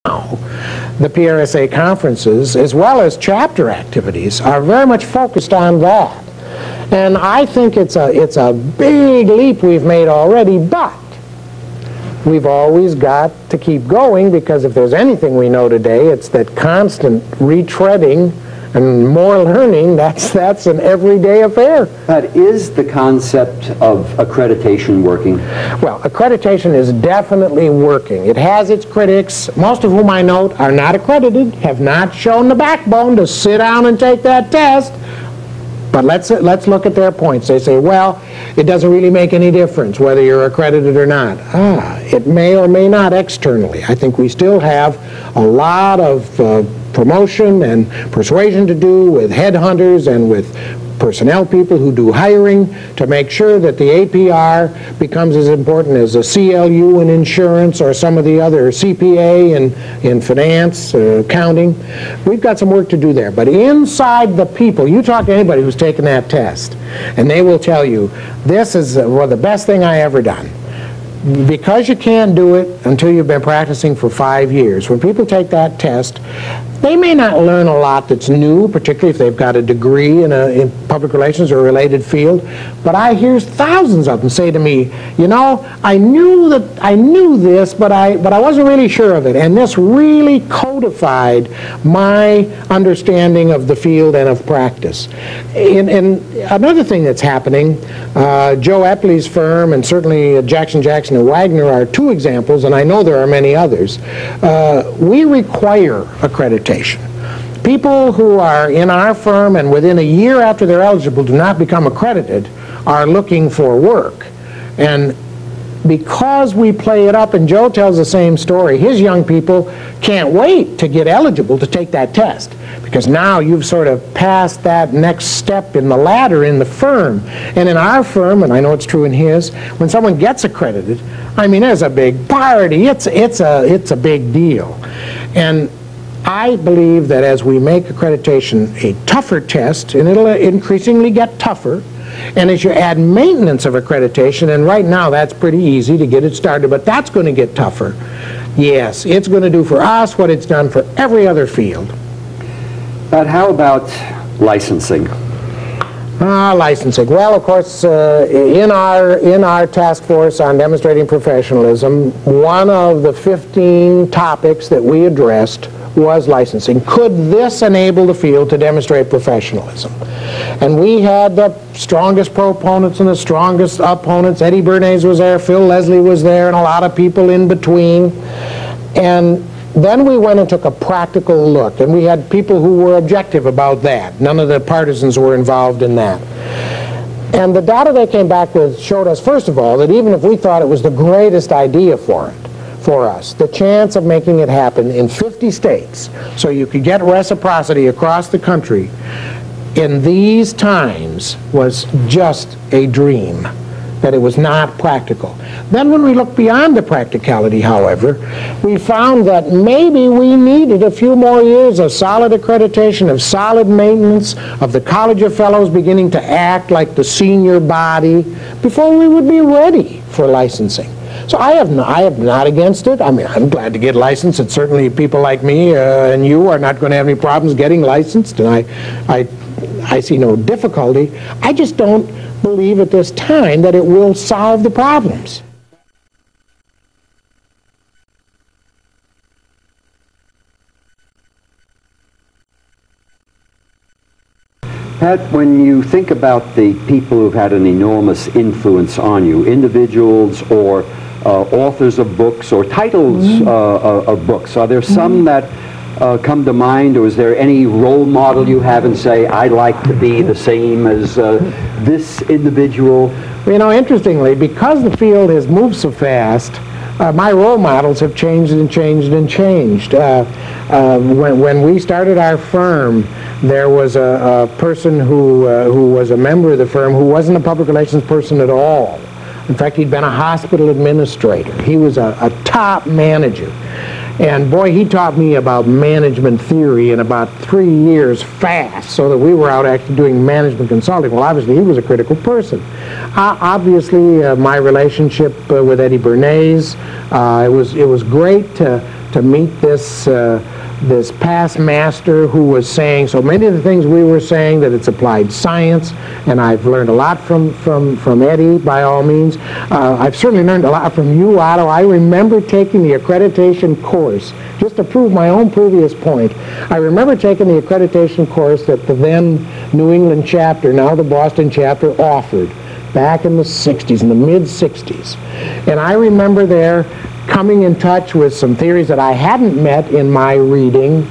The PRSA conferences, as well as chapter activities, are very much focused on that. And I think it's a big leap we've made already, but we've always got to keep going, because if there's anything we know today, it's that constant retreading and more learning, that's an everyday affair. But is the concept of accreditation working? Well, accreditation is definitely working. It has its critics, most of whom I note are not accredited, have not shown the backbone to sit down and take that test. But let's look at their points. They say, well, it doesn't really make any difference whether you're accredited or not. It may or may not externally. I think we still have a lot of promotion and persuasion to do with headhunters and with personnel people who do hiring to make sure that the APR becomes as important as a CLU in insurance or some of the other CPA in finance, accounting. We've got some work to do there. But inside the people, you talk to anybody who's taken that test, and they will tell you, this is the best thing I ever done. Because you can't do it until you've been practicing for 5 years. When people take that test, they may not learn a lot that's new, particularly if they've got a degree in public relations or a related field. But I hear thousands of them say to me, you know, I knew this, but I wasn't really sure of it. And this really codified my understanding of the field and of practice. And another thing that's happening, Joe Epley's firm and certainly Jackson and Wagner are two examples, and I know there are many others. We require accreditation. People who are in our firm and within a year after they're eligible do not become accredited are looking for work. And because we play it up, and Joe tells the same story, his young people can't wait to get eligible to take that test, because now you've sort of passed that next step in the ladder in the firm. And in our firm, and I know it's true in his, when someone gets accredited, I mean, there's a big party. It's a big deal. And I believe that as we make accreditation a tougher test, and it'll increasingly get tougher, and as you add maintenance of accreditation, and right now that's pretty easy to get it started, but that's going to get tougher. Yes, it's going to do for us what it's done for every other field. But how about licensing? Licensing. Well, of course, in our task force on demonstrating professionalism, one of the 15 topics that we addressed was licensing. Could this enable the field to demonstrate professionalism? And we had the strongest proponents and the strongest opponents. Eddie Bernays was there, Phil Leslie was there, and a lot of people in between. And then we went and took a practical look, and we had people who were objective about that. None of the partisans were involved in that. And the data they came back with showed us, first of all, that even if we thought it was the greatest idea for us, the chance of making it happen in 50 states, so you could get reciprocity across the country in these times, was just a dream, that it was not practical. Then when we looked beyond the practicality, however, we found that maybe we needed a few more years of solid accreditation, of solid maintenance, of the College of Fellows beginning to act like the senior body before we would be ready for licensing. So I am not against it. I mean, I'm glad to get licensed, and certainly people like me and you are not going to have any problems getting licensed, and I see no difficulty. I just don't believe at this time that it will solve the problems. Pat, when you think about the people who've had an enormous influence on you, individuals or authors of books or titles of books, are there some that come to mind, or is there any role model you have and say, I'd like to be the same as this individual? You know, interestingly, because the field has moved so fast, my role models have changed and changed and changed. When we started our firm, there was a person who was a member of the firm who wasn't a public relations person at all. In fact, he'd been a hospital administrator. He was a top manager. And boy, he taught me about management theory in about 3 years fast, so that we were out actually doing management consulting. Well, obviously, he was a critical person. Obviously, my relationship with Eddie Bernays, it was great to to meet this this past master who was saying so many of the things we were saying, that it's applied science, and I've learned a lot from Eddie, by all means. I've certainly learned a lot from you, Otto. I remember taking the accreditation course, just to prove my own previous point. I remember taking the accreditation course that the then New England chapter, now the Boston chapter, offered back in the 60s, in the mid-60s. And I remember there coming in touch with some theories that I hadn't met in my reading,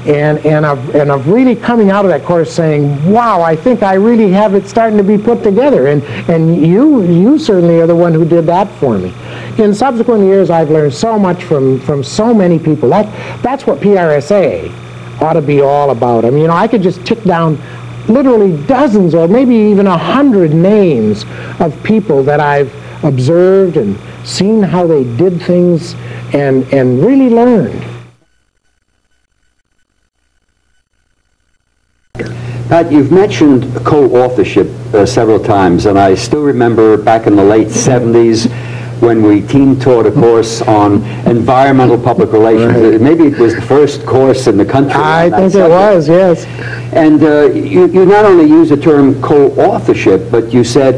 and of really coming out of that course saying, wow, I think I really have it starting to be put together. And you certainly are the one who did that for me. In subsequent years, I've learned so much from so many people. That's what PRSA ought to be all about. I mean, you know, I could just tick down literally dozens or maybe even 100 names of people that I've observed and seen how they did things and really learned. Pat, you've mentioned co-authorship several times, and I still remember back in the late 70s when we team taught a course on environmental public relations. Right. Maybe it was the first course in the country. I think it was, yes. And you not only use the term co-authorship, but you said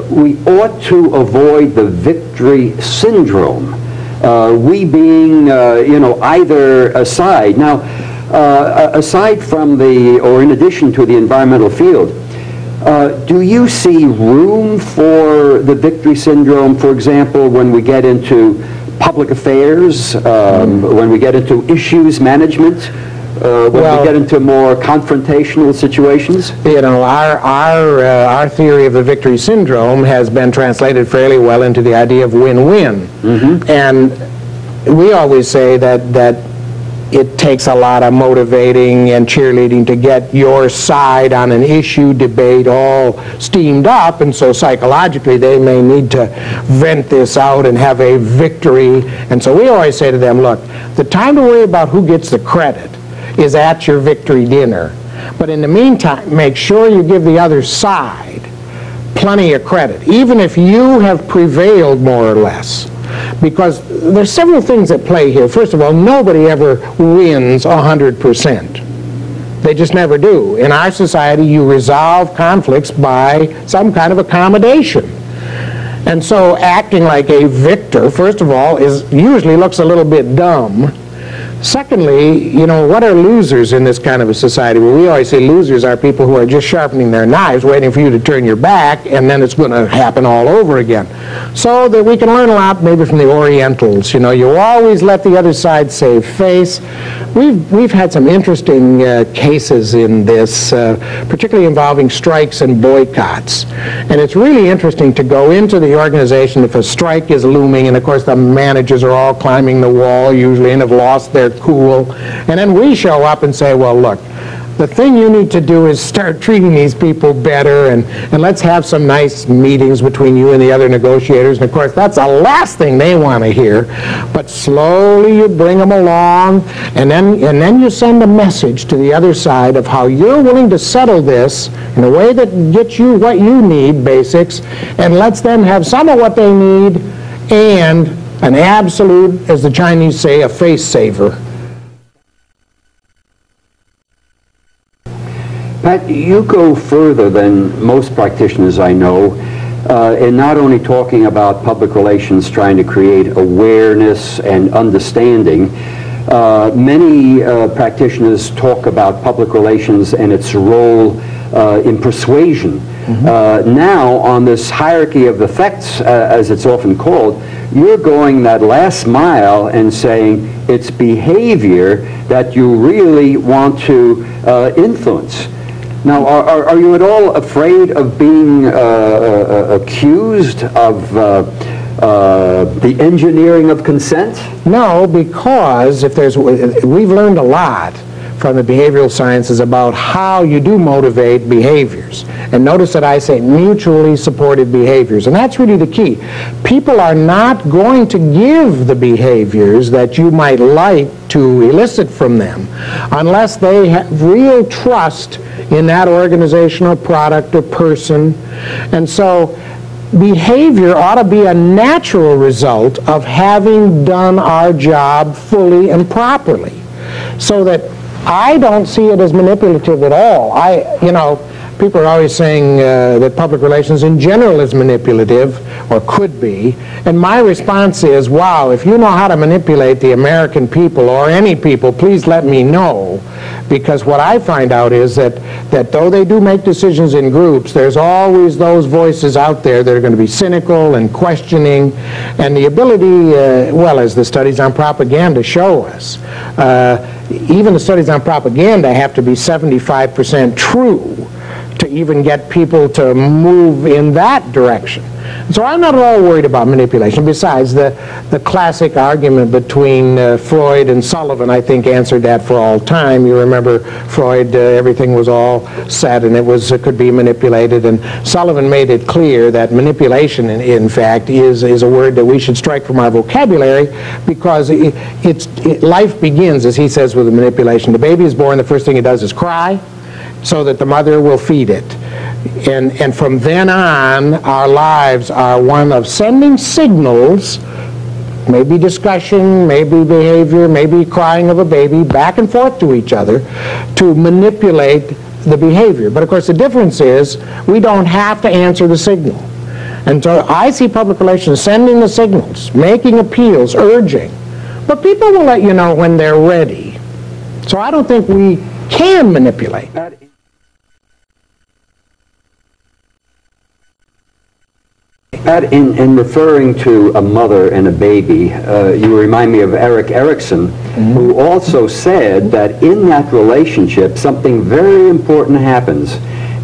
we ought to avoid the victory syndrome. We being, you know, either side. Now, aside from or in addition to the environmental field, do you see room for the victory syndrome, for example, when we get into public affairs, when we get into issues management, when we get into more confrontational situations? You know, our theory of the victory syndrome has been translated fairly well into the idea of win-win. Mm-hmm. And we always say that it takes a lot of motivating and cheerleading to get your side on an issue debate all steamed up, and so psychologically they may need to vent this out and have a victory. And so we always say to them, look, the time to worry about who gets the credit is at your victory dinner. But in the meantime, make sure you give the other side plenty of credit, even if you have prevailed more or less. Because there's several things at play here. First of all, nobody ever wins 100%. They just never do. In our society, you resolve conflicts by some kind of accommodation. And so acting like a victor, first of all, usually looks a little bit dumb. Secondly, you know, what are losers in this kind of a society? Well, we always say losers are people who are just sharpening their knives, waiting for you to turn your back, and then it's going to happen all over again. So that we can learn a lot maybe from the Orientals. You know, you always let the other side save face. We've had some interesting cases in this, particularly involving strikes and boycotts. And it's really interesting to go into the organization if a strike is looming, and of course the managers are all climbing the wall usually and have lost their cool. And then we show up and say, well, look, the thing you need to do is start treating these people better, and let's have some nice meetings between you and the other negotiators. And of course, that's the last thing they want to hear. But slowly you bring them along, and then you send a message to the other side of how you're willing to settle this in a way that gets you what you need, basics, and lets them have some of what they need, and an absolute, as the Chinese say, a face saver. Pat, you go further than most practitioners I know in not only talking about public relations, trying to create awareness and understanding. Many practitioners talk about public relations and its role in persuasion. Mm-hmm. Now, on this hierarchy of effects, as it's often called, you're going that last mile and saying it's behavior that you really want to influence. Now, are you at all afraid of being accused of the engineering of consent? No, because we've learned a lot from the behavioral sciences about how you do motivate behaviors. And notice that I say mutually supported behaviors, and that's really the key. People are not going to give the behaviors that you might like to elicit from them unless they have real trust in that organizational product or person. And so behavior ought to be a natural result of having done our job fully and properly, so that I don't see it as manipulative at all. People are always saying that public relations in general is manipulative, or could be, and my response is, wow, if you know how to manipulate the American people, or any people, please let me know, because what I find out is that though they do make decisions in groups, there's always those voices out there that are going to be cynical and questioning, and the ability, well, as the studies on propaganda show us, even the studies on propaganda have to be 75% true to even get people to move in that direction. So I'm not at all worried about manipulation. Besides, the classic argument between Freud and Sullivan, I think, answered that for all time. You remember Freud, everything was all set and it could be manipulated, and Sullivan made it clear that manipulation, in fact, is a word that we should strike from our vocabulary, because life begins, as he says, with the manipulation. The baby is born, the first thing it does is cry, so that the mother will feed it. And from then on, our lives are one of sending signals, maybe discussion, maybe behavior, maybe crying of a baby, back and forth to each other to manipulate the behavior. But of course the difference is we don't have to answer the signal. And so I see public relations sending the signals, making appeals, urging. But people will let you know when they're ready. So I don't think we can manipulate. In referring to a mother and a baby, you remind me of Erik Erikson, who also said that in that relationship something very important happens,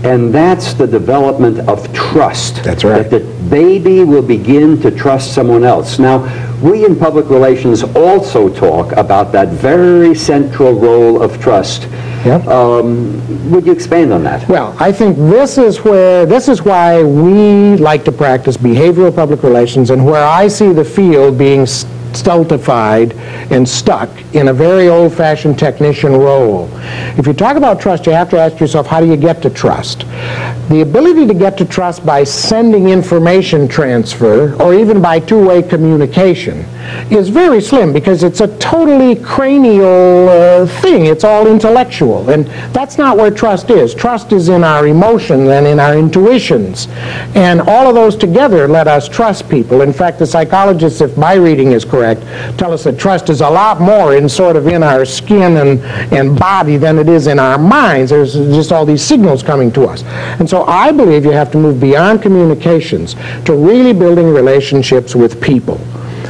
and that's the development of trust. That's right. That the baby will begin to trust someone else. Now, we in public relations also talk about that very central role of trust. Yep. Would you expand on that? Well, I think this is why we like to practice behavioral public relations, and where I see the field being stultified and stuck in a very old-fashioned technician role. If you talk about trust, you have to ask yourself, how do you get to trust? The ability to get to trust by sending information transfer, or even by two-way communication, is very slim, because it's a totally cranial thing. It's all intellectual, and that's not where trust is. Trust is in our emotions and in our intuitions, and all of those together let us trust people. In fact, the psychologists, if my reading is correct, tell us that trust is a lot more in our skin and body than it is in our minds. There's just all these signals coming to us. And so I believe you have to move beyond communications to really building relationships with people,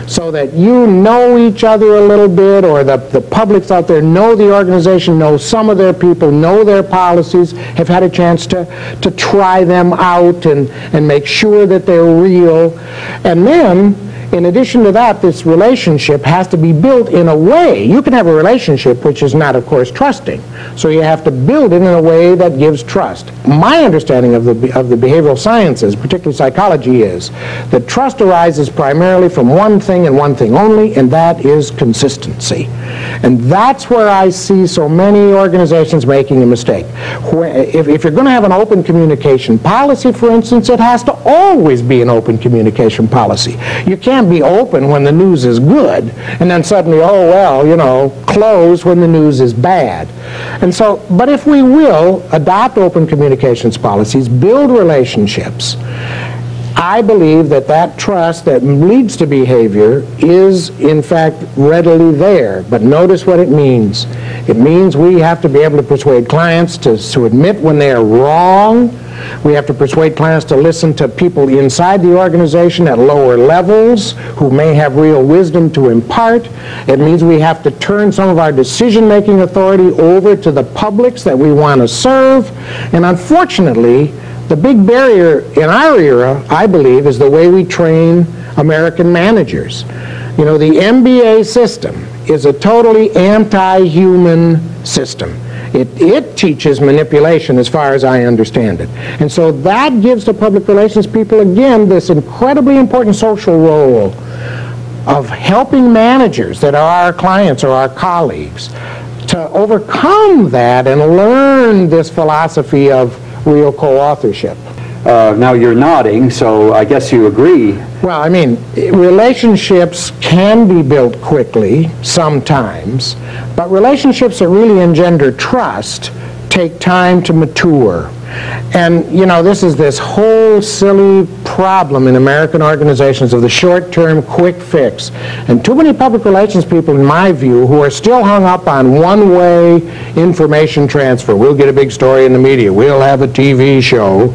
so that you know each other a little bit, or the publics out there know the organization, know some of their people, know their policies, have had a chance to try them out and make sure that they're real. And then, in addition to that, this relationship has to be built in a way. You can have a relationship which is not, of course, trusting. So you have to build it in a way that gives trust. My understanding of the behavioral sciences, particularly psychology, is that trust arises primarily from one thing and one thing only, and that is consistency. And that's where I see so many organizations making a mistake. If you're going to have an open communication policy, for instance, it has to always be an open communication policy. You can't be open when the news is good, and then suddenly, oh well, close when the news is bad. And so, but if we will adopt open communications policies, build relationships, I believe that trust that leads to behavior is, in fact, readily there. But notice what it means. It means we have to be able to persuade clients to admit when they are wrong. We have to persuade clients to listen to people inside the organization at lower levels who may have real wisdom to impart. It means we have to turn some of our decision-making authority over to the publics that we want to serve. And unfortunately, the big barrier in our era, I believe, is the way we train American managers. The MBA system is a totally anti-human system. It teaches manipulation, as far as I understand it. And so that gives the public relations people, again, this incredibly important social role of helping managers that are our clients or our colleagues to overcome that and learn this philosophy of real co-authorship. Now you're nodding, so I guess you agree. Well, I mean, relationships can be built quickly sometimes, but relationships that really engender trust take time to mature. And, you know, this is this whole silly problem in American organizations of the short-term quick fix. And too many public relations people, in my view, who are still hung up on one-way information transfer. We'll get a big story in the media. We'll have a TV show.